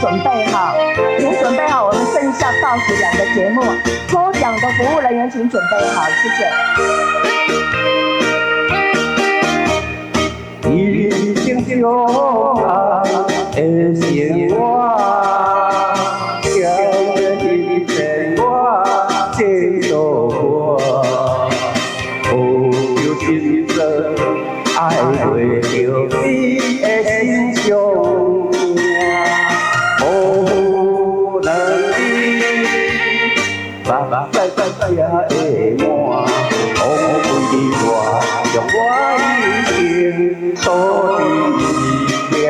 准备好，请准备好我们剩下倒数2个节目，抽奖的服务人员请准备好，谢谢。已经相爱的生活，叫你生活这度过，有心酸爱袂着你的心上命，无能力把再也会满，我为我用我一生所伫遐。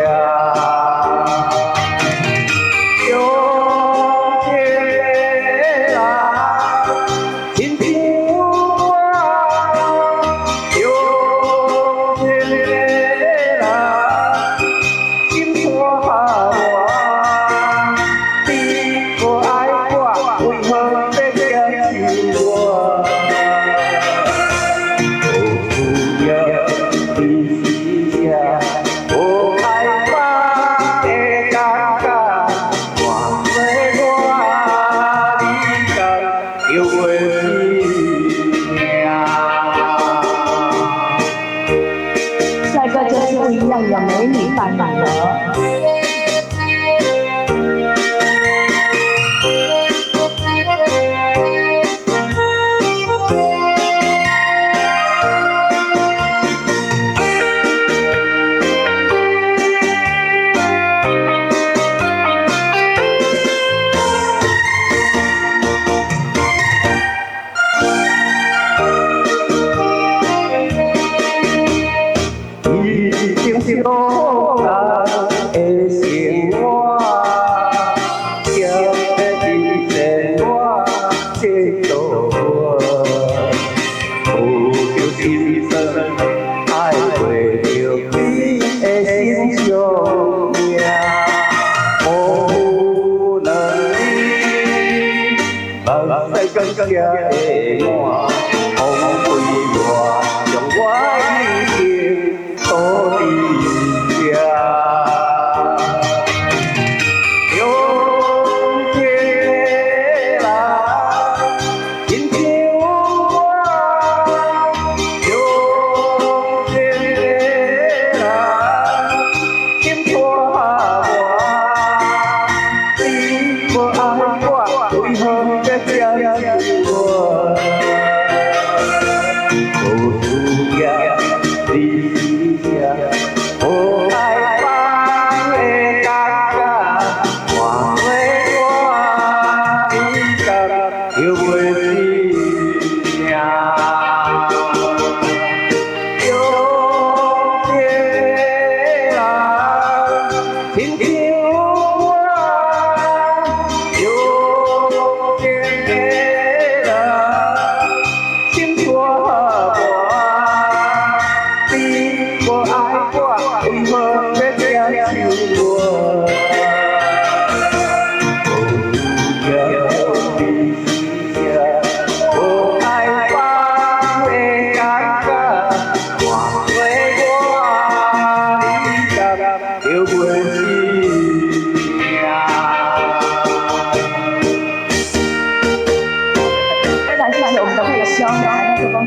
帅哥就是不一样，有美女伴侣了。相爱的生活，叫你生活这度过，有着心酸爱袂着你的心上命，无能力把世间才会满，风为我用我一生所伫。